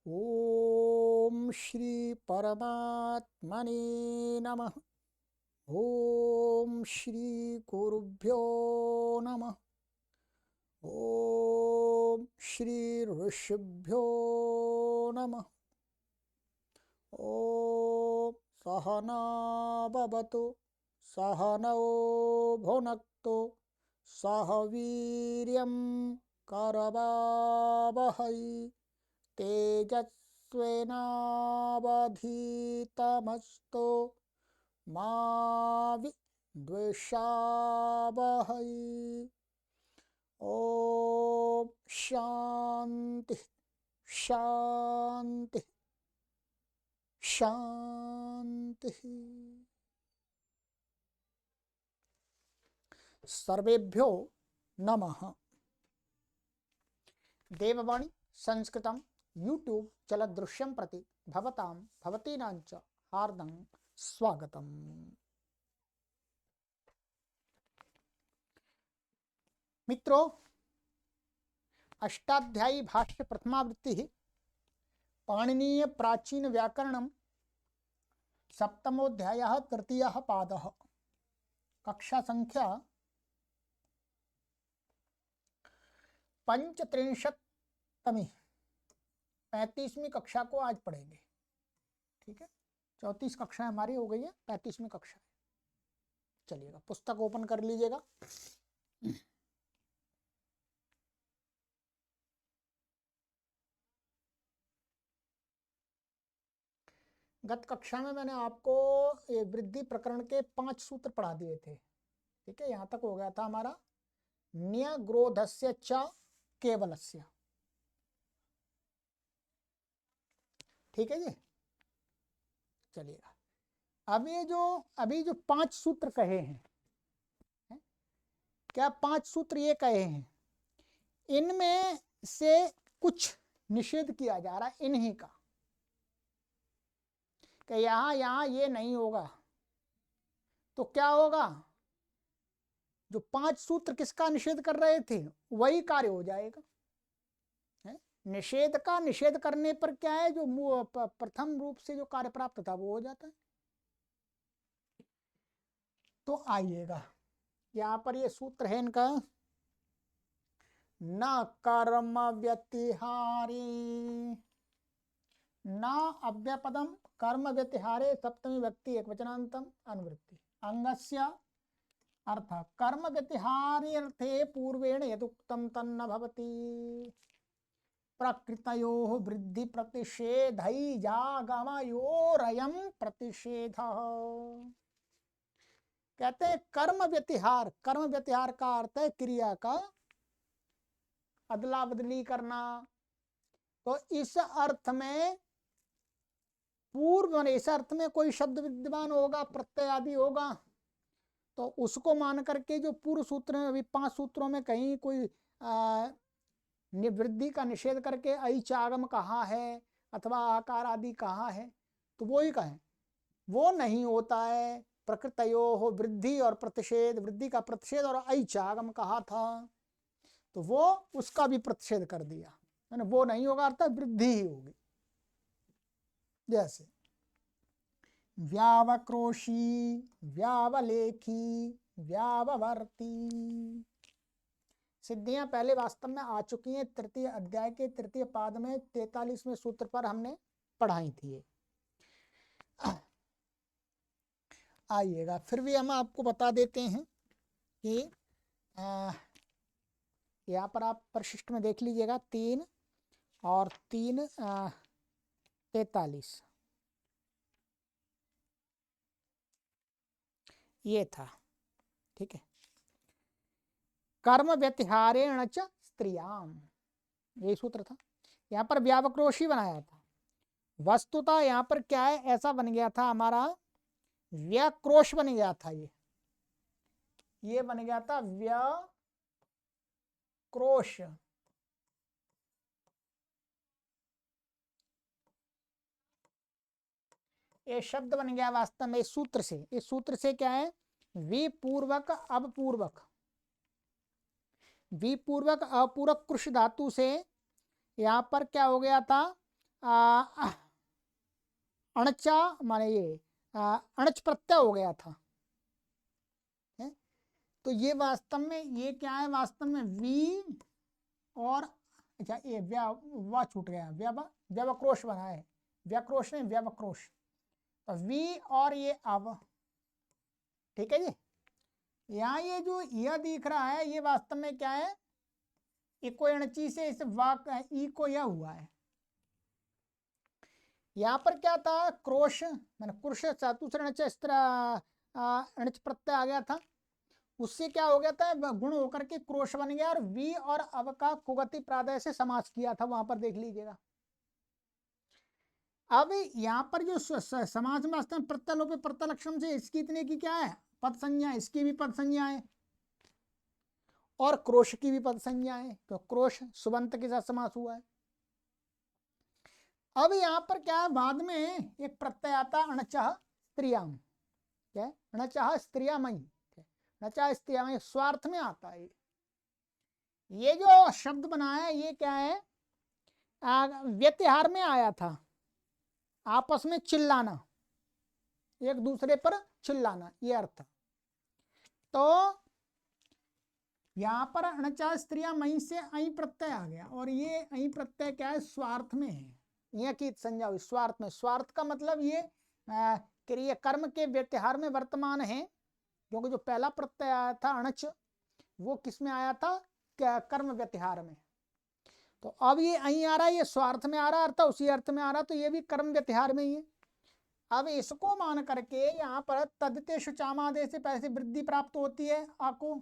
ओम श्री परमात्मने नमः। ओम श्री गुरुभ्यो नमः। ओम श्री ऋषिभ्यो नमः। ओम सहना भवतु सहनौ भुनक्तु सह वीर्यं करवावहै तेजस्विनावधीतमस्तु मा विद्विषावहै। ओम शांति शांति शांति। सर्वेभ्यो नमः। देववाणी संस्कृतं यूट्यूब चलदृश्यं प्रति भवतां भवतीनां च हार्दं स्वागतम्। मित्रों, अष्टाध्यायी भाष्य प्रथमावृत्ति पाणिनीय प्राचीन व्याकरणं सप्तमोऽध्यायः तृतीयः पादः। कक्षा संख्या 35वीं 35वीं कक्षा को आज पढ़ेंगे। ठीक है, 34 कक्षा हमारी हो गई है, 35वीं कक्षा। चलिएगा, पुस्तक ओपन कर लीजिएगा। गत कक्षा में मैंने आपको वृद्धि प्रकरण के 5 सूत्र पढ़ा दिए थे। ठीक है, यहाँ तक हो गया था हमारा न्यग्रोधस्य च केवलस्य। ठीक है जी, चलिएगा। अब ये जो अभी जो 5 सूत्र कहे हैं, क्या 5 सूत्र ये कहे हैं, इनमें से कुछ निषेध किया जा रहा है इन्हीं का, कि यहाँ ये नहीं होगा। तो क्या होगा, जो 5 सूत्र किसका निषेध कर रहे थे वही कार्य हो जाएगा। निषेध का निषेध करने पर क्या है, जो प्रथम रूप से जो कार्य प्राप्त था वो हो जाता है। तो आइएगा, यहाँ पर ये सूत्र है इनका, न कर्म व्यतिहारी न अव्यपदम कर्म व्यतिहारे सप्तमी व्यक्ति एकवचनांतम अनुवृत्ति अंगस्य अर्थ कर्म व्यतिहारी अर्थे पूर्वेण यदुक्तम तन्न भवति प्रकृतयोः वृद्धि प्रतिषेधैजागमयोरयं प्रतिषेधः। कहते हैं कर्म व्यतिहार, कर्म व्यतिहार का अर्थ है क्रिया का अदला बदली करना। तो इस अर्थ में पूर्व, इस अर्थ में कोई शब्द विद्यमान होगा, प्रत्यय आदि होगा, तो उसको मान करके जो पूर्व सूत्र में अभी 5 सूत्रों में कहीं कोई निवृद्धि का निषेध करके ऐचागम कहा है अथवा आकार आदि कहा है, तो वो ही कहें वो नहीं होता है। प्रकृतयो हो वृद्धि और प्रतिषेध, वृद्धि का प्रतिषेध और ऐचागम कहा था, तो वो उसका भी प्रतिषेध कर दिया, मैंने वो नहीं होगा, अर्थात वृद्धि ही होगी। जैसे व्यावक्रोशी, व्यावलेखी, व्याववर्ती सिद्धियां पहले वास्तव में आ चुकी हैं। तृतीय अध्याय के तृतीय पाद में 43वें सूत्र पर हमने पढ़ाई थी। आइएगा, फिर भी हम आपको बता देते हैं कि यहाँ पर आप परिशिष्ट में देख लीजिएगा 3 और 3 43 ये था। ठीक है, कर्म व्यतिहारेण च स्त्रियाम, ये सूत्र था। यहाँ पर व्यावक्रोशी बनाया था, वस्तुतः यहाँ पर क्या है, ऐसा बन गया था हमारा व्याक्रोश बन गया था। ये बन गया था व्याक्रोश। ये शब्द बन गया वास्तव में इस सूत्र से। इस सूत्र से क्या है, विपूर्वक अपूर्वक, विपूर्वक अपूर्वक कृष धातु से यहाँ पर क्या हो गया था, अणचा माने ये अणच प्रत्यय हो गया था है? तो ये वास्तव में ये क्या है, वास्तव में वी और अच्छा ये वा छूट गया, व्यवक्रोश बना है, व्याक्रोश नहीं व्यवक्रोश। तो वी और ये अब, ठीक है जी। यहाँ ये जो यह दिख रहा है ये वास्तव में क्या है, इको अणची से इस वाक ई को यह हुआ है। यहाँ पर क्या था, क्रोश मैंने क्रुश चतुसरण अणच प्रत्यय आ गया था, उससे क्या हो गया था, गुण होकर के क्रोश बन गया और वी और अव का कुगति प्रादय से समास किया था, वहां पर देख लीजिएगा। अब यहाँ पर जो समास में वास्तव में प्रत्यय लोपे प्रत्यय लक्षण से इसकी इतने की क्या है पद संज्ञा, इसकी भी पद संज्ञा है और क्रोश की भी पद संज्ञा है, तो क्रोश सुबंत के साथ समास हुआ है। अब यहाँ पर क्या है, बाद में एक प्रत्यय आता अणचः स्त्रियाम, क्या है अणचः स्त्रियामयी, अणचः स्त्रियामयी स्वार्थ में आता है। ये जो शब्द बना है ये क्या है, व्यतिहार में आया था, आपस में चिल्लाना, एक दूसरे पर चिल्लाना, ये अर्थ। तो यहां पर अणचा स्त्रिया मई से अई प्रत्यय आ गया और ये अई प्रत्यय क्या है, स्वार्थ में है, यह की संज्ञा हुई स्वार्थ में। स्वार्थ का मतलब ये क्रिया कर्म के व्यतिहार में वर्तमान है, क्योंकि जो पहला प्रत्यय आया था अणच वो किस में आया था, कर्म व्यतिहार में। तो अब ये अई आ रहा है, ये स्वार्थ में आ रहा अर्थ उसी अर्थ में आ रहा, तो ये भी कर्म व्यतिहार में ही है। अब इसको मान करके यहाँ पर तदतेषु चामादेश से पैसे वृद्धि प्राप्त होती है आपको,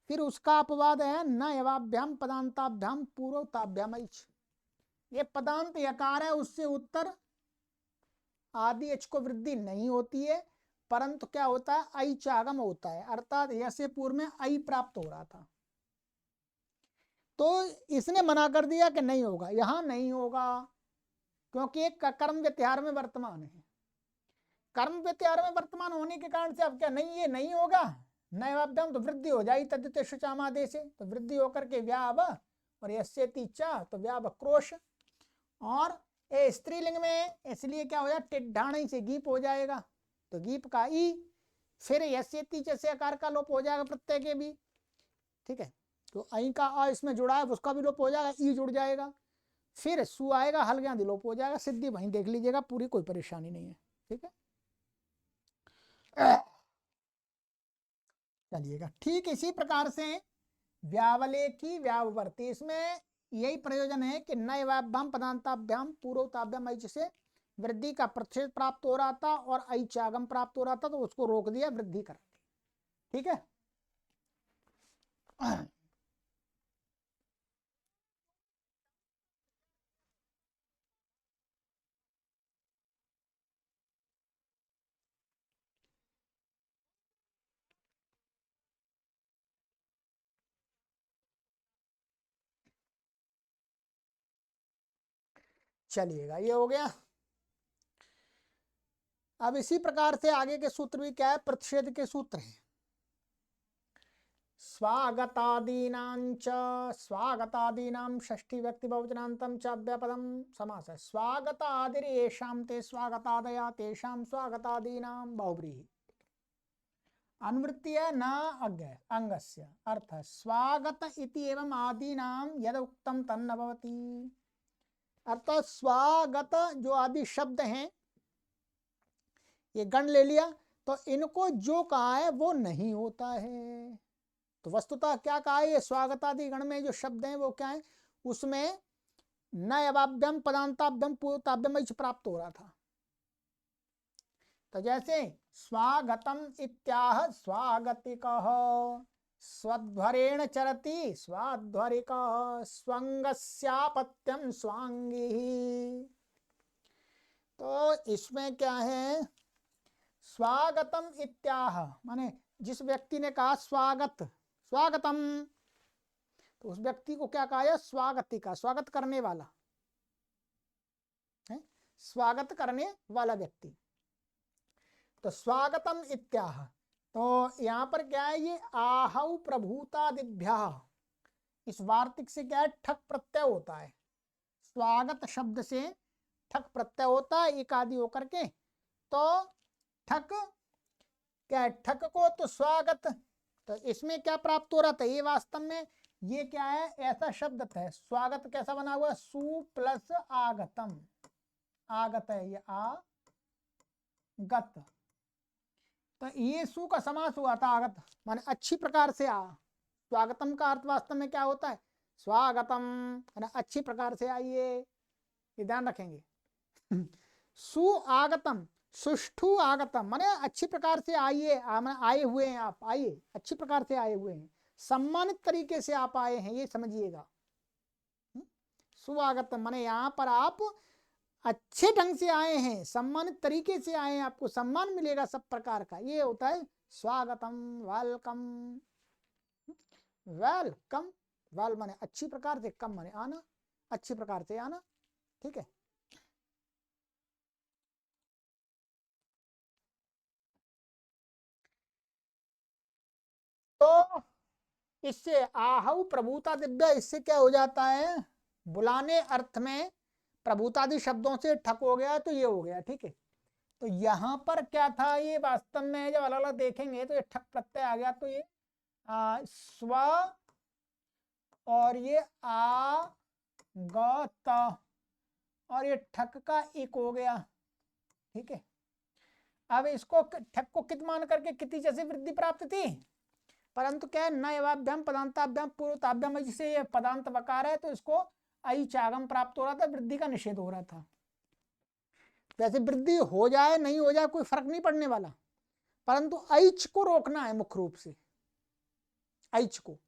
फिर उसका अपवाद है न एवाभ्याम पदांताभ्याम पूर्वताभ्याम। ये पदांत यकार है, उससे उत्तर आदि एच को वृद्धि नहीं होती है, परंतु क्या होता है आई चागम होता है, अर्थात यसे पूर्व में आई प्राप्त हो रहा था, तो इसने मना कर दिया कि नहीं होगा, यहां नहीं होगा, क्योंकि एक कर्म व्यतिहार में वर्तमान है। कर्म व्यतिहार में वर्तमान होने के कारण से अब क्या नहीं, ये नहीं होगा, नैवाभ्याम तो वृद्धि हो जाएगी तद्धितेषु चामादेशे, तो वृद्धि होकर के व्याव और यस्येति च तो व्याव क्रोश, और ए स्त्रीलिंग में इसलिए क्या हो जाए टिड्ढाणी से गीप हो जाएगा, तो गीप का ई, फिर यस्येति से आकार का लोप हो जाएगा प्रत्यय के भी, ठीक है। तो आई का आ इसमें जुड़ा है उसका भी लोप हो जाएगा, ई जुड़ जाएगा, फिर सु आएगा हल्का लोप हो जाएगा, सिद्धि वहीं देख लीजिएगा पूरी, कोई परेशानी नहीं है, ठीक है। चलिएगा, ठीक इसी प्रकार से व्यावले की व्यावर्ती, इसमें यही प्रयोजन है कि नैवाभ्याम पदांताभ्याम पूर्वताभ्याम ऐच से वृद्धि का प्रतिषेध प्राप्त हो रहा था और ऐचागम प्राप्त हो रहा था, तो उसको रोक दिया वृद्धि कर दी, ठीक है। चलिएगा, ये हो गया। अब इसी प्रकार से आगे के सूत्र भी क्या है, प्रतिषेध के सूत्र हैं। स्वागतादीनां षष्ठी व्यक्ति बहुवचनान्तं च अव्यापदं समास है। स्वागतादिरेषां ते स्वागतादया तेषां स्वागतादीनां बहुव्रीहि, अनुवृत्ति है न अंगस्य, अर्थ स्वागत इति एवं आदीनां यद उक्तम तन्न भवति, अर्थात स्वागत जो आदि शब्द हैं ये गण ले लिया, तो इनको जो कहा है वो नहीं होता है। तो वस्तुतः क्या कहा है, ये स्वागतादि गण में जो शब्द हैं वो क्या है, उसमें न अवाभ्यम पदांताभ्यम पूर्वताभ्यम प्राप्त हो रहा था। तो जैसे स्वागतम इत्याह स्वागतिकः, स्वध्वरेण चरति स्वाध्वरिकः, स्वंगस्यापत्यम स्वांगी। तो इसमें क्या है, स्वागतम इत्याह माने जिस व्यक्ति ने कहा स्वागत स्वागतम, तो उस व्यक्ति को क्या कहा है, स्वागतिका, स्वागत करने वाला है, स्वागत करने वाला व्यक्ति। तो स्वागतम इत्याह, तो यहाँ पर क्या है, ये आहौ प्रभूतादिभ्यः, इस वार्तिक से क्या है ठक प्रत्यय होता है, स्वागत शब्द से ठक प्रत्यय होता है एक आदि होकर के, तो ठक क्या है, ठक को तो स्वागत, तो इसमें क्या प्राप्त हो रहा था, ये वास्तव में ये क्या है, ऐसा शब्द है। स्वागत कैसा बना हुआ है, सु प्लस आगतम, आगत है ये आगत, तो ये सु का समास हुआ था आगत, माने अच्छी प्रकार से आ। स्वागतम का अर्थ वास्तव में क्या होता है, स्वागतम, माने अच्छी प्रकार से आइए, ये ध्यान रखेंगे। सु आगतम, सुष्ठु आगतम, माने अच्छी प्रकार से आइए, आए हुए हैं आप, आइए अच्छी प्रकार से आए हुए हैं, सम्मानित तरीके से आप आए हैं, ये समझिएगा। सुआगतम माने यहाँ पर आप अच्छे ढंग से आए हैं, सम्मानित तरीके से आए हैं, आपको सम्मान मिलेगा सब प्रकार का, ये होता है स्वागतम, वेलकम। वेलकम, वेल माने अच्छी प्रकार से, कम माने आना, अच्छी प्रकार से आना, ठीक है। तो इससे आहु प्रभुता दिव्या, इससे क्या हो जाता है, बुलाने अर्थ में प्रभुतादि शब्दों से ठक हो गया, तो ये हो गया, ठीक है। तो यहां पर क्या था, ये वास्तव में जब अलग अलग देखेंगे तो ये ठक प्रत्यय आ गया, तो ये स्व और ये आ ग त और ये ठक का एक हो गया, ठीक है। अब इसको ठक को कित मान करके किति जैसे वृद्धि प्राप्त थी, परंतु क्या है, नवाभ्याम पदांताभ्याम पूर्वताभ्याम, जिसे ये पदांत वकार है, तो इसको आई चागम प्राप्त हो रहा था, वृद्धि का निषेध हो रहा था। वैसे वृद्धि हो जाए नहीं हो जाए कोई फर्क नहीं पड़ने वाला, परंतु ऐच को रोकना है मुख्य रूप से, ऐच को,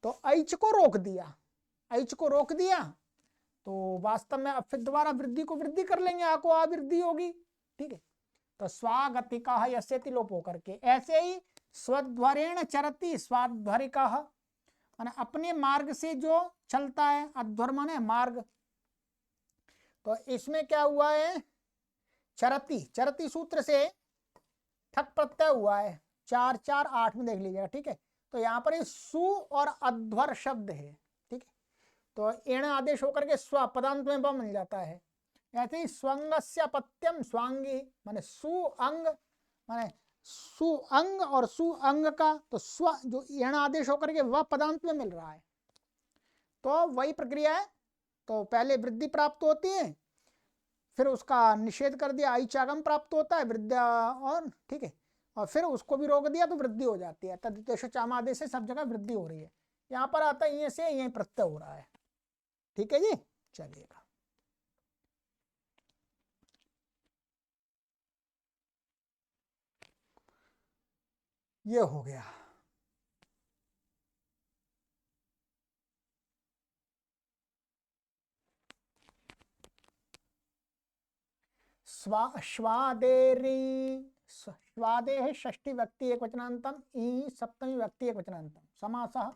तो ऐच को रोक दिया, ऐच को रोक दिया, तो वास्तव में अब फिर दोबारा वृद्धि को वृद्धि कर लेंगे, आ को आवृद्धि होगी, ठीक है। तो स्वागतिका यस्यति लोप होकर के, ऐसे ही स्वध्वरेण चरति स्वाध्वरिका, माने अपने मार्ग से जो चलता है, अध्वर माने मार्ग, तो इसमें क्या हुआ है, चरति, चरति सूत्र से ठक प्रत्यय हुआ है, 4 4 8 में देख लीजिएगा, ठीक है। तो यहाँ पर सु और अध्वर शब्द है, ठीक है, तो एण आदेश होकर के स्व पदांत में ब मिल जाता है। ऐसे ही स्वंगस्य पत्यम स्वांगी, माने सु अंग, माने सु अंग और सु अंग का, तो स्व जो एण आदेश होकर के वह पदांत में मिल रहा है, तो वही प्रक्रिया है। तो पहले वृद्धि प्राप्त होती है, फिर उसका निषेध कर दिया, आई चागम प्राप्त होता है वृद्धा, और ठीक है, और फिर उसको भी रोक दिया तो वृद्धि हो जाती है, तद्देश चामादेश से सब जगह वृद्धि हो रही है। यहाँ पर आता है ये से यही प्रत्यय हो रहा है, ठीक है जी, चलिएगा। ये हो गया। स्वादेरी, स्वादे षष्ठी व्यक्ति एक वचनांतम, ई सप्तमी व्यक्ति एक वचनांतम, समासः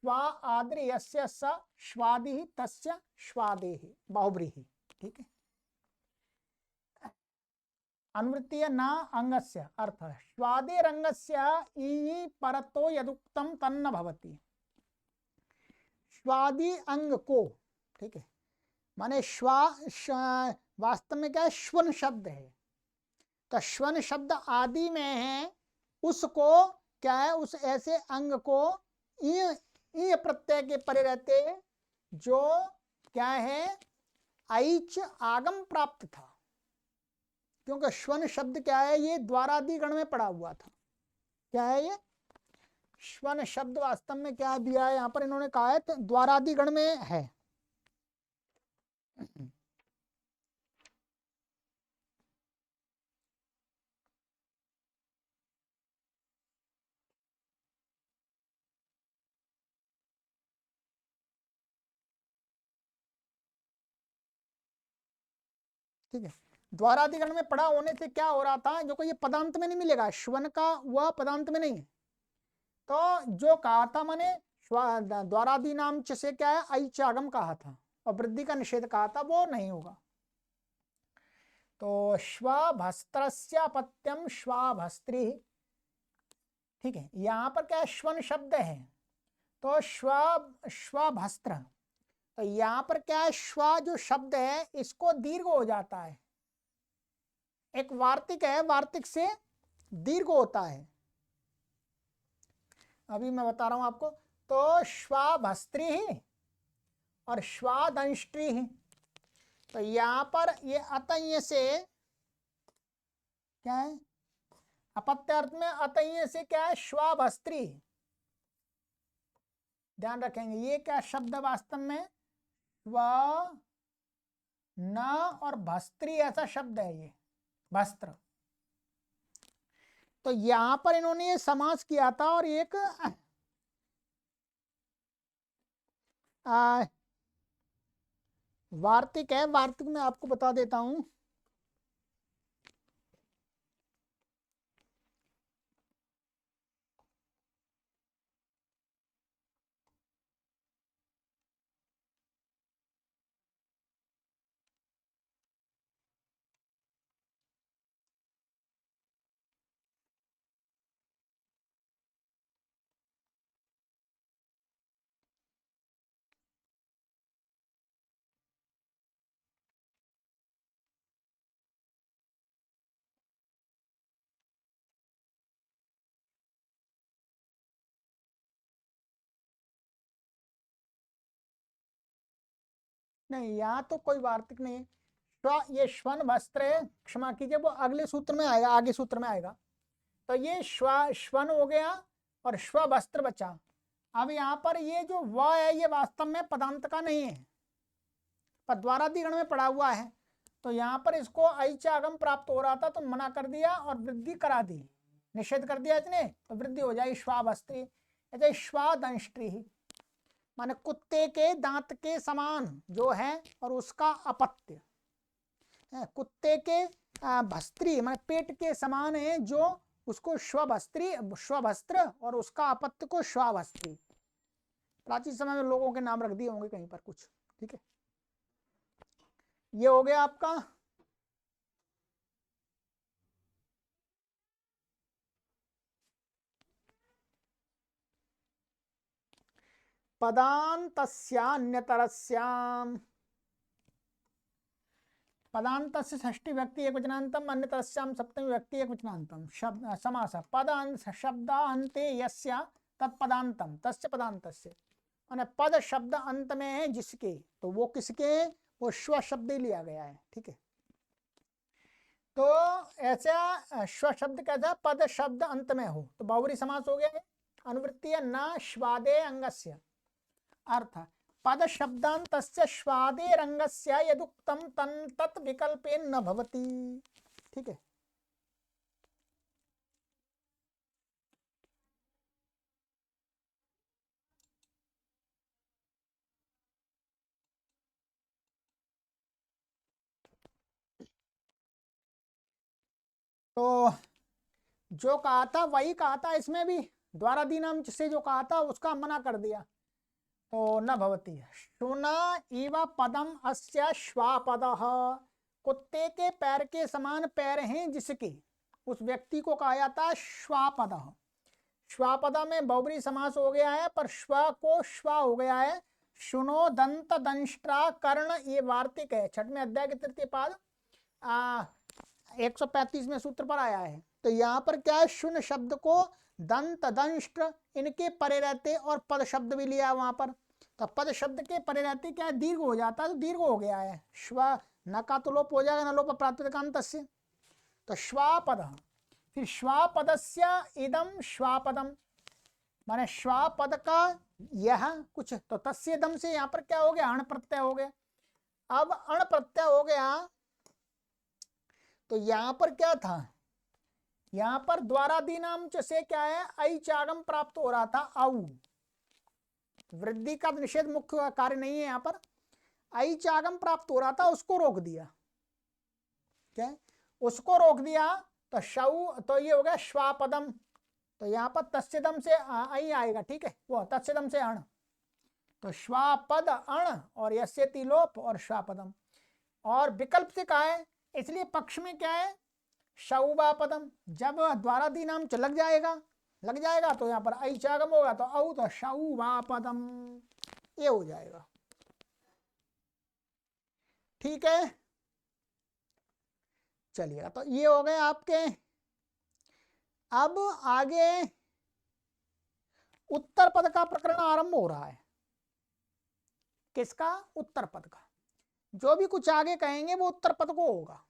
स्वा आद्रि यस्य स स्वादि तस्य स्वादेहि बहुब्रीहि, ठीक है। अनुवृत्तीय न अंगस्य अर्थ स्वादे रंगस्य ई परतो यदुक्तम तन्न भवति, स्वादि अंग को, ठीक है, माने वास्तव में क्या है, श्वन शब्द है, तो श्वन शब्द आदि में है, उसको क्या है, उस ऐसे अंग को ई प्रत्यय के परे रहते जो क्या है, ऐच आगम प्राप्त था, क्योंकि श्वन शब्द क्या है, ये द्वारादि गण में पड़ा हुआ था। क्या है ये श्वन शब्द, वास्तव में क्या दिया है यहाँ पर इन्होंने कहा है, तो द्वारादि गण में है। ठीक है, द्वारादिगण में पड़ा होने से क्या हो रहा था, जो को ये पदांत में नहीं मिलेगा, श्वन का वह पदांत में नहीं है, तो जो कहा था मैंने द्वारादि नाम च से क्या है, ऐचागम कहा था, और वृद्धि का निषेध कहा था, वो नहीं होगा। तो श्वभस्त्रस्य पत्यम श्वाभस्त्री, ठीक है, यहाँ पर क्या है, श्वन शब्द है, तो श्वभस्त्र, तो यहां पर क्या है, श्वा जो शब्द है इसको दीर्घ हो जाता है। एक वार्तिक है, वार्तिक से दीर्घ होता है। अभी मैं बता रहा हूं आपको। तो श्वाभस्त्री ही और श्वादंष्ट्री ही। तो यहां पर ये अतय से क्या है, अपत्य अर्थ में अतय से क्या है, श्वाभस्त्री। ध्यान रखेंगे ये क्या शब्द वास्तव में स्व न और भस्त्री ऐसा शब्द है ये, वस्त्र। तो यहां पर इन्होंने ये समास किया था और एक वार्तिक है, वार्तिक में आपको बता देता हूं। नहीं, यहाँ तो कोई वार्तिक नहीं है। ये श्वन वस्त्र है, क्षमा कीजिए, वो अगले सूत्र में आएगा, आगे सूत्र में आएगा। तो ये श्वन हो गया और श्व वस्त्र बचा। अब यहाँ पर ये जो व है ये वास्तव में पदांत का नहीं है, पर द्वारादिगण में पड़ा हुआ है। तो यहाँ पर इसको ऐचागम प्राप्त हो रहा था तो मना कर दिया और वृद्धि करा दी, निषेध कर दिया इसने, तो वृद्धि हो जाए श्वावस्त्री। ऐसे श्वादंष्ट्री ही माने कुत्ते के दांत के समान जो है और उसका अपत्य है। कुत्ते के भस्त्री माने पेट के समान है जो, उसको श्वभस्त्र और उसका अपत्य को श्वाभस्त्री। प्राचीन समय में लोगों के नाम रख दिए होंगे कहीं पर कुछ। ठीक है, ये हो गया आपका पदान्तस्यान्यतरस्याम। पदान्तस्य षष्ठी व्यक्ति एक वचनांतम, अन्यतरस्याम सप्तमी व्यक्ति एक वचनांतम। शब्द समास शब्दान्ते यस्य तत्पदान्तम तस्य पदान्तस्य। माने पद शब्द अंत में है जिसके, तो वो किसके, वो श्व शब्द ही लिया गया है। ठीक है, तो ऐसा श्व शब्द कैसा, पद शब्द अंत में हो तो बहुव्रीहि समास हो गया है। अनुवृत्ति न श्वादे अंगस्य, अर्थ पद शब्दान्तस्य श्वादे रंगस्य यदुक्तम तन तत् विकल्पेन न भवति। ठीक है, तो जो कहा था वही कहा था इसमें भी, द्वारादीनाम से जो कहा था उसका मना कर दिया। तो न भवती शुना इव पदम अस्य श्वापदः, कुत्ते के पैर के समान पैर हैं जिसके, उस व्यक्ति को कहा जाता है श्वापदः। श्वापदा में बहुव्रीहि समास हो गया है पर श्व को श्वा हो गया है। शुनो दंत दंष्ट्रा कर्ण, ये वार्तिक है, छठवें अध्याय के तृतीय पाद 135 सूत्र पर आया है। तो यहाँ पर क्या है, शुन शब्द को दंत दंष्ट्र इनके परे रहते और पद शब्द भी लिया वहां पर। तो पद शब्द के परे रहते क्या है, दीर्घ हो जाता है, तो दीर्घ हो गया है। श्व न का तो लोप हो जाएगा, न लोप प्रातिपदिकान्तस्य। तो श्वापद, फिर श्वापदस्य इदम श्वापदम, माने श्वापद का यह कुछ, तो तस्य दम से यहाँ पर क्या हो गया, अण प्रत्यय हो गया। अब अण प्रत्यय हो गया तो यहां पर क्या था, यहां पर द्वारादीनाम से क्या है, ऐचागम प्राप्त हो रहा था। औ वृद्धि का निषेध मुख्य कार्य नहीं है, यहां पर ऐचागम प्राप्त हो रहा था, उसको रोक दिया। क्या, उसको रोक दिया तो शव, तो ये हो गया श्वापदम। तो यहाँ पर तस्यदम से आई आएगा। ठीक है, वो तस्यदम से अण, तो श्वापद अण और यस्यति लोप और श्वापदम। और विकल्प से कहा है, इसलिए पक्ष में क्या है, शौवापदम। जब द्वारादीनाम लग जाएगा तो यहाँ पर ऐचागम होगा तो औ, तो शौवापदम ये हो जाएगा। ठीक है, चलिए तो ये हो गए आपके। अब आगे उत्तर पद का प्रकरण आरंभ हो रहा है। किसका? उत्तर पद का। जो भी कुछ आगे कहेंगे वो उत्तर पद को होगा।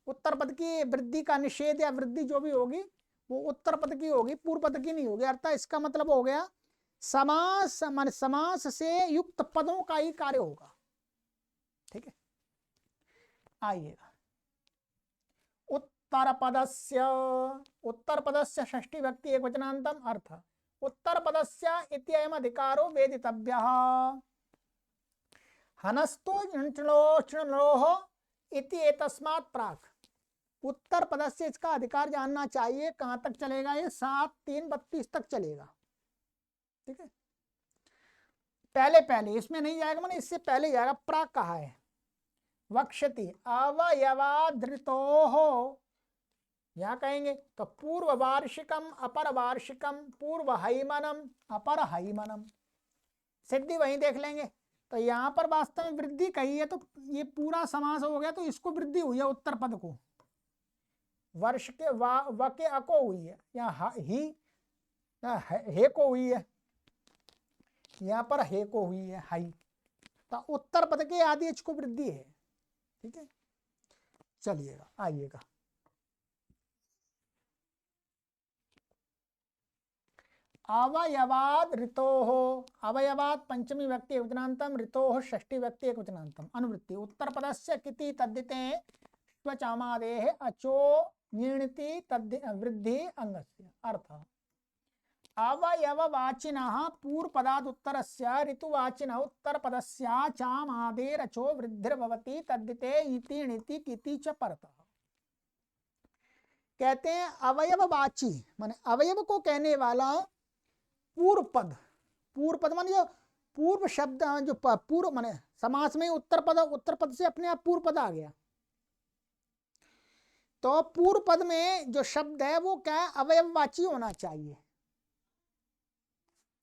उत्तर पद की वृद्धि का निषेध या वृद्धि जो भी होगी वो उत्तर पद की होगी, पूर्व पद की नहीं होगी। अर्थात इसका मतलब हो गया समास मान समास से युक्त पदों का ही कार्य होगा। ठीक है, आइएगा उत्तर पदस्य षष्ठी व्यक्ति एकवचनान्तम अर्थ उत्तर पदस्य इत्ययम अधिकारो वेदितव्यः हनस्तो णलोः इति एतस्मात् प्राक्। उत्तर पदस्य इसका अधिकार जानना चाहिए। कहां तक चलेगा ये? 7-3-32 तक चलेगा। ठीक है, पहले इसमें नहीं जाएगा, मैंने इससे पहले जाएगा। प्राक कहा है वक्षति अवयवाधृतोः, यहां कहेंगे तो पूर्व वार्षिकम अपर वार्षिकम पूर्व हैमनम अपर हैमनम। सिद्धि वहीं देख लेंगे। तो यहाँ पर वास्तव में वृद्धि कही है तो ये पूरा समास हो गया, तो इसको वृद्धि हुई है उत्तर पद को। वर्ष के व के अको हुई है, या ही हे को हुई है, यहाँ पर हे को हुई है हाई। तो उत्तर पद के आदि एच को वृद्धि है। ठीक है, चलिएगा आइएगा। अवयवाद ऋतोः, अवयवाद पंचमी व्यक्ति एकवचनान्तम ऋतोः षष्ठी व्यक्ति एकवचनान्तम अनुवृत्ति उत्तर पदस्य किति तद्धिते स्वचामादेः अचो निर्णिति वृद्धि अंगस्य अर्थ अवयववाचिनः पूर्वपदात् उत्तरस्य ऋतुवाचिनः उत्तरपदस्य चामादेरचो वृद्धिर्भवति तद्धिते इति णिति किति च परतः। कहते हैं अवयववाची माने अवयव को कहने वाला पूर्व पद माने जो पूर्व शब्द जो पूर्व माने समास में उत्तर पद से अपने आप पूर्व पद आ गया। तो पूर्व पद में जो शब्द है वो क्या है? अवयववाची होना चाहिए।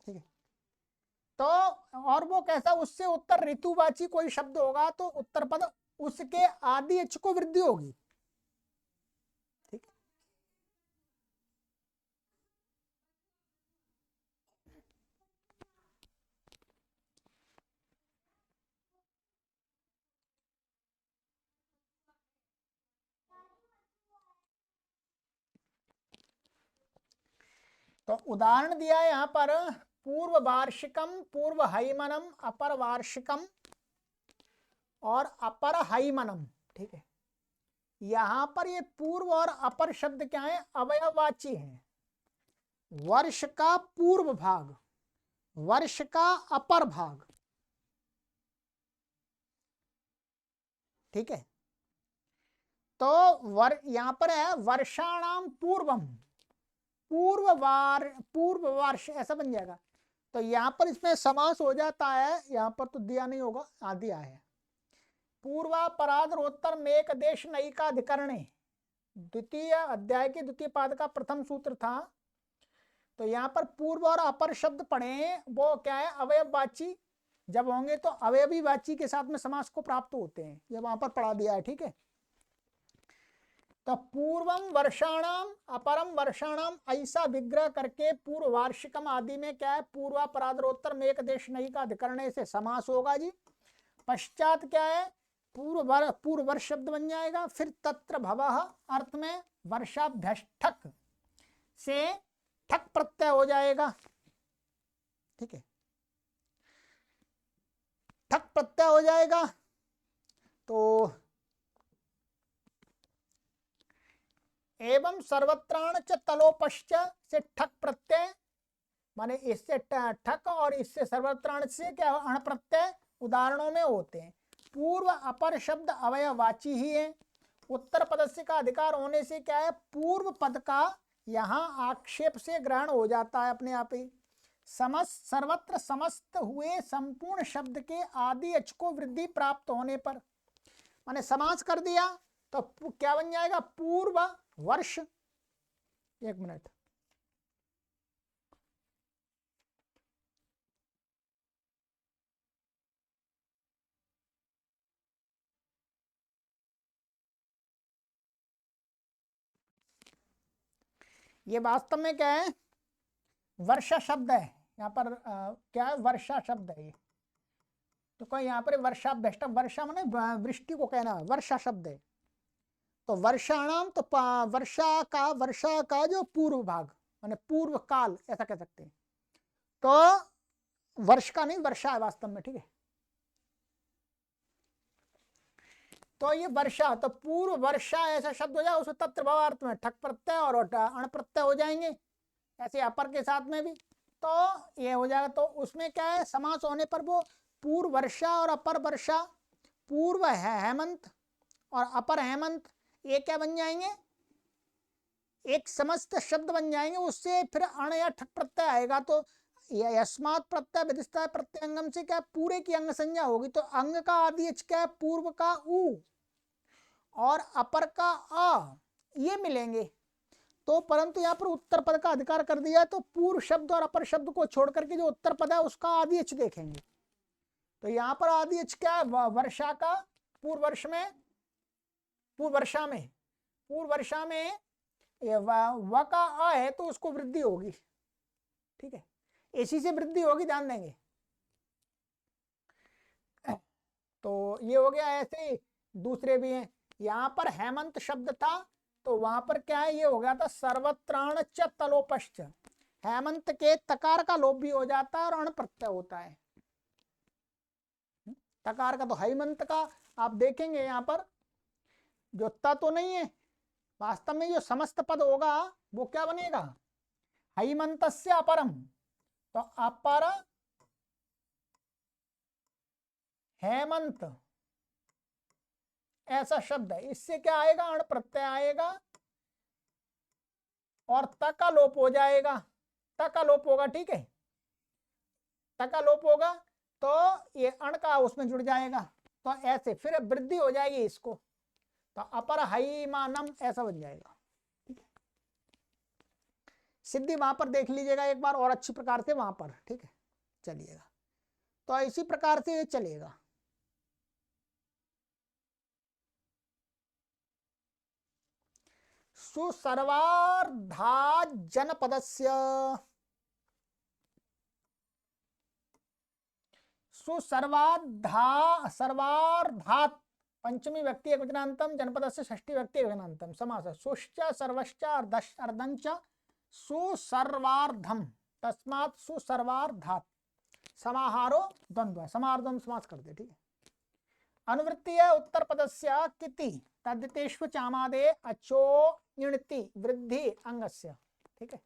ठीक है, तो और वो कैसा? उससे उत्तर ऋतुवाची कोई शब्द होगा तो उत्तर पद उसके आदि एच को वृद्धि होगी। ठीक, तो उदाहरण दिया है यहाँ पर पूर्व वार्षिकम पूर्व हैमनम अपर वार्षिकम और अपर हैमनम। ठीक है, यहां पर ये पूर्व और अपर शब्द क्या है? अवयववाची हैं। वर्ष का पूर्व भाग, वर्ष का अपर भाग। ठीक है, तो यहां पर है वर्षाणाम पूर्वम, पूर्व वर्ष ऐसा बन जाएगा। तो यहां पर इसमें समास हो जाता है, यहां पर तो दिया नहीं होगा, दिया है पूर्वापराधरोत्तर मेक देश नयिकाधिकरणे द्वितीय अध्याय के द्वितीय पाद का प्रथम सूत्र था। तो यहाँ पर पूर्व और अपर शब्द पढ़े वो क्या है? अवयववाची जब होंगे तो अवयवी वाची के साथ में समास को प्राप्त होते हैं, ये वहां पर पढ़ा दिया है। ठीक है, तो पूर्वम वर्षाणाम अपरम वर्षाणाम ऐसा विग्रह करके पूर्व वार्षिकम आदि में क्या है? पूर्वापराधरोत्तर में एक देश नहीं का अधिकरण से समास होगा जी। पश्चात क्या है? पूर्व वर्ष शब्द बन जाएगा। फिर तत्र भवः अर्थ में वर्षाभ्यष्ठक से ठक प्रत्यय हो जाएगा। ठीक है, ठक प्रत्यय हो जाएगा तो एवं सर्वत्राण च तलोपश्च से ठक प्रत्यय माने इससे ठक और इससे सर्वत्राण से क्या अण प्रत्यय उदाहरणों में होते हैं। पूर्व अपर शब्द अवयववाची ही है। उत्तर पदस्य का अधिकार होने से क्या है? पूर्व पद का यहाँ आक्षेप से ग्रहण हो जाता है अपने आप ही। समस्त सर्वत्र समस्त हुए संपूर्ण शब्द के आदि एच को वृद्धि प्राप्त होने पर माने समास कर दिया तो क्या बन जाएगा? पूर्व वर्ष। एक मिनट, ये वास्तव में क्या है, वर्षा शब्द है। यहाँ पर क्या है, वर्षा शब्द है ये। तो कोई यहाँ पर वर्षा बेस्ट, वर्षा माने वृष्टि को कहना, वर्षा शब्द है। तो वर्षाणाम, तो वर्षा का जो पूर्व भाग माने पूर्व काल ऐसा कह सकते हैं। तो वर्ष का नहीं, वर्षा है वास्तव में, ठीक है। तो ये वर्षा, तो पूर्व वर्षा ऐसा शब्द हो जाए, उसमें तत्प्रभावार्थ में ठक प्रत्यय और अण प्रत्यय हो जाएंगे, ऐसे अपर के साथ में भी। तो ये हो जाएगा। तो उसमें क्या है, समास होने पर वो पूर्व वर्षा और अपर वर्षा, पूर्व हेमंत और अपर हेमंत, ये क्या बन जाएंगे, एक समस्त शब्द बन जाएंगे। उससे फिर अण या ठक प्रत्यय आएगा। तो यस्मात् प्रत्यय विधिष्ठा प्रत्यंगम से क्या पूरे की अंग संज्ञा होगी। तो अंग का आदि क्या, पूर्व का उ और अपर का आ, ये मिलेंगे। तो परंतु यहाँ पर उत्तर पद का अधिकार कर दिया, तो पूर्व शब्द और अपर शब्द को छोड़ करके जो उत्तर पद है उसका आदि अच देखेंगे। तो यहाँ पर आदि अच क्या है, वर्षा का पूर्व वर्षा में व का आ है तो उसको वृद्धि होगी, ठीक है, इसी से वृद्धि होगी, ध्यान देंगे। तो ये हो गया। ऐसे दूसरे भी हैं। यहाँ पर हेमंत शब्द था, तो वहां पर क्या है, ये हो गया था सर्वत्राण च तलोपश्च। हेमंत के तकार का लोप भी हो जाता है और अण प्रत्यय होता है। तकार का, तो हेमंत का आप देखेंगे यहाँ पर जो त तो नहीं है, वास्तव में जो समस्त पद होगा वो क्या बनेगा, हेमंतस्य अपरम। तो अपर हेमंत ऐसा शब्द है, इससे क्या आएगा, अण प्रत्यय आएगा और त का लोप हो जाएगा। त का लोप होगा, ठीक है, त का लोप होगा तो ये अण का उसमें जुड़ जाएगा। तो ऐसे फिर वृद्धि हो जाएगी इसको, तो अपर हईमानम ऐसा बन जाएगा। सिद्धि वहां पर देख लीजिएगा एक बार और अच्छी प्रकार से वहां पर, ठीक है, चलिएगा। तो इसी प्रकार से ये चलेगा। सुसर्वार्धा जनपदस्य, सर्वार्धात पंचमी व्यक्ति एकवचनांतम, जनपदस्य षष्ठी व्यक्ति एकवचनांतम समास। सुश्च सर्वश्च अर्धंच सुसर्वार्धम, तस्मात् सुसर्वार्धात समाहारो द्वंद्व, समार्धम समास कर दे, ठीक है। अनुवृत्ति है उत्तर पदस्य किति तद्धितेष्व चामादे अचो इणति वृद्धि अंगस्य, ठीक है।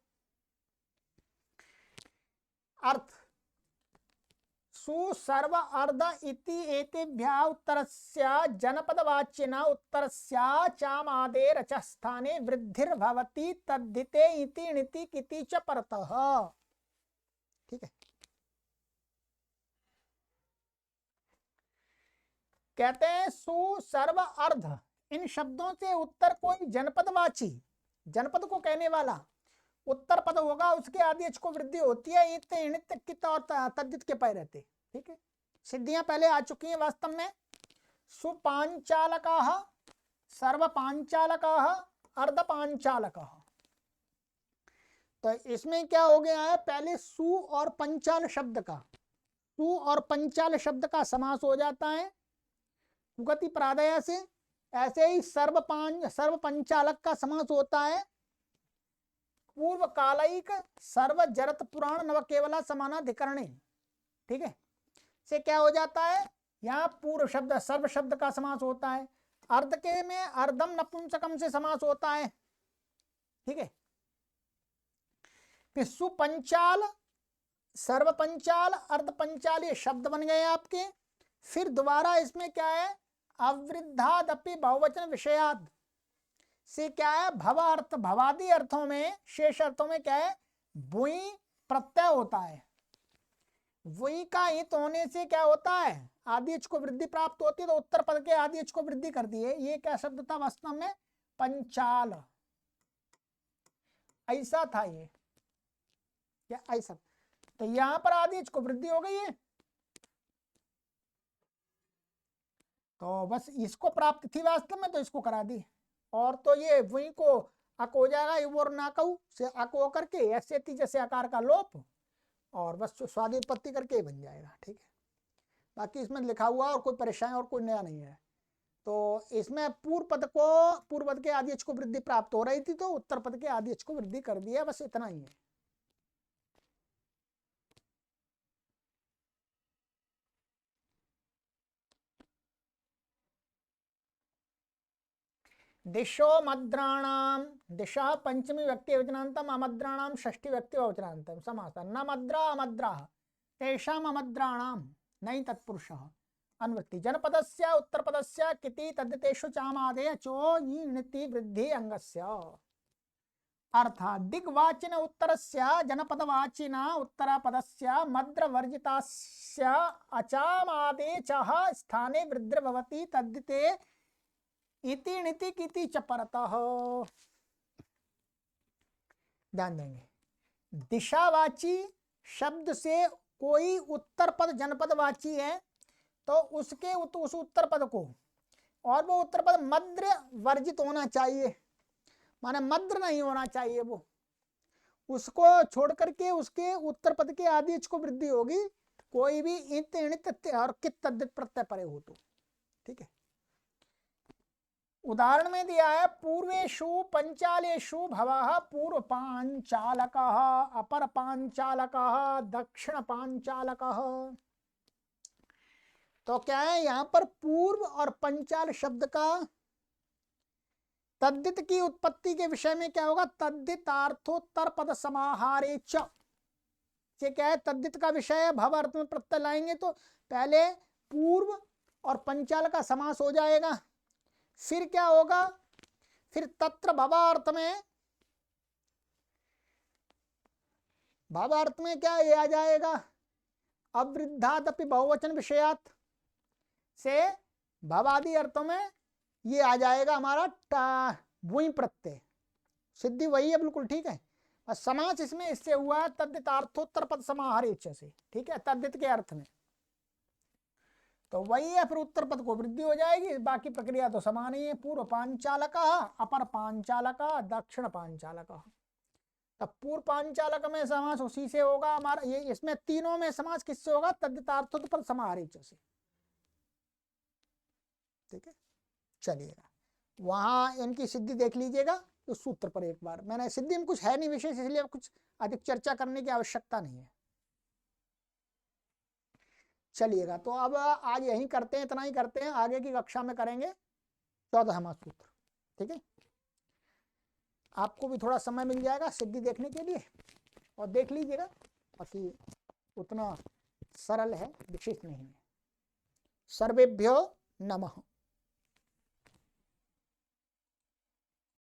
अर्थ सुसर्व अर्ध इति एतेभ्यः उत्तरस्य जनपदवाच्येन उत्तरस्य चामादे रच स्थाने वृद्धिर्भवति तद्धिते इति णिति किति च परतः, ठीक है। कहते हैं सुसर्व अर्ध, इन शब्दों से उत्तर कोई जनपदवाची, जनपद को कहने वाला उत्तर पद होगा, उसके आदि अच को वृद्धि होती है। इत इणित कित और तद्धित के पै रहते, ठीक है। सिद्धियां पहले आ चुकी हैं वास्तव में। सुपांचालकाः, सर्वपांचालकाः, अर्धपांचालकाः। तो इसमें क्या हो गया है, पहले सु और पंचाल शब्द का, सु और पंचाल शब्द का समास हो जाता है गति प्रादय से। ऐसे ही सर्व पंचालक का समास होता है पूर्व कालिक सर्व जरत पुराण नव केवला समानाधिकरणे, ठीक है। से क्या हो जाता है, यहाँ पूर्व शब्द सर्व शब्द का समास होता है। अर्ध के में अर्धम नपुंसकम से समास होता है, ठीक है। फिर सुपंचाल, सर्व पंचाल, अर्ध पंचाल, ये शब्द बन गए आपके। फिर दोबारा इसमें क्या है, अवृद्धादपि बहुवचन विषयाद से क्या है, भवार्थ भवादि अर्थों में, शेष अर्थों में क्या है, वुई प्रत्यय होता है। वुई का हित होने से क्या होता है, आदि अच को वृद्धि प्राप्त होती है। तो उत्तर पद के आदि अच को वृद्धि कर दी है। ये क्या शब्द था वास्तव में, पंचाल, ऐसा था ये, क्या ऐसा। तो यहां पर आदि अच को वृद्धि हो गई है। तो बस इसको प्राप्त थी वास्तव में, तो इसको करा दी। और तो ये वही को अक हो जाएगा युवोर नाकऊ से अक हो करके ऐसे जैसे आकार का लोप और बस स्वादि उत्पत्ति करके बन जाएगा। ठीक है, बाकी इसमें लिखा हुआ और कोई परेशानी और कोई नया नहीं है। तो इसमें पूर्व पद के आदि को वृद्धि प्राप्त हो रही थी तो उत्तर पद के आदि को वृद्धि कर दिया, बस इतना ही है। दिशो मद्राणाम, दिशा पंचमी व्यक्ति वचनांतम, अमद्राणाम षष्ठी व्यक्ति वचनांतम समास। न मद्रा अमद्रा तेषाम अमद्राणाम नहीं तत्पुरुष अनुवृत्ति जनपदस्य उत्तरपदस्य किति तद्देतेषु चामादेय चो ईणिति वृद्धि अंगस्य। अर्थात दिग्वाचिन उत्तरस्य जनपदवाचिना उत्तरपदस्य मद्रवर्जितास्य अचामादे चः स्थाने वृद्धि भवति तद्दिते इति णिति किति च परतः। ध्यान देंगे, दिशावाची शब्द से कोई उत्तर पद जनपदवाची है तो उसके उस उत्तर पद को, और वो उत्तर पद मद्र वर्जित होना चाहिए, माने मद्र नहीं होना चाहिए, वो उसको छोड़ करके उसके उत्तर पद के आदि को वृद्धि होगी, कोई भी इत णित और कित तद्धित प्रत्यय परे हो तो। ठीक है, उदाहरण में दिया है पूर्वेषु पंचालेषु भवः पूर्व पांचालकः अपर पांचालकः दक्षिण पांचालकः। तो क्या है यहाँ पर पूर्व और पंचाल शब्द का तद्धित की उत्पत्ति के विषय में क्या होगा, तद्धितार्थोत्तर पद समाहारे च। क्या है, तद्धित का विषय है, भव अर्थ में प्रत्यय लाएंगे तो पहले पूर्व और पंचाल का समास हो जाएगा, फिर क्या होगा, फिर तत्र भवार्थ में क्या ये आ जाएगा, अवृद्धादपि बहुवचन विषयात से भवादि अर्थों में ये आ जाएगा हमारा भूमि प्रत्यय, सिद्धि वही है बिल्कुल। ठीक है, समास इसमें इससे हुआ है तद्धितार्थोत्तर पद समाहारेच से। ठीक है, तद्धित के अर्थ में तो वही है, फिर उत्तर पद को वृद्धि हो जाएगी, बाकी प्रक्रिया तो समान ही है। पूर्व पांचालक अपर पांचालक दक्षिण पांचालक। तब पूर्व पांचालक में समास उसी से होगा हमारा, ये इसमें तीनों में समास किससे होगा, तद्धितार्थोत्तर पद समाहारेच से। ठीक है, चलिएगा वहां इनकी सिद्धि देख लीजिएगा उस सूत्र पर एक बार। मैंने सिद्धि में कुछ है नहीं विशेष, इसलिए कुछ अधिक चर्चा करने की आवश्यकता नहीं है। चलिएगा, तो अब आज यही करते हैं, इतना ही करते हैं, आगे की कक्षा में करेंगे 14वां सूत्र। ठीक है, आपको भी थोड़ा समय मिल जाएगा सिद्धि देखने के लिए, और देख लीजिएगा, बाकी उतना सरल है, विशेष नहीं है। सर्वेभ्यो नमः।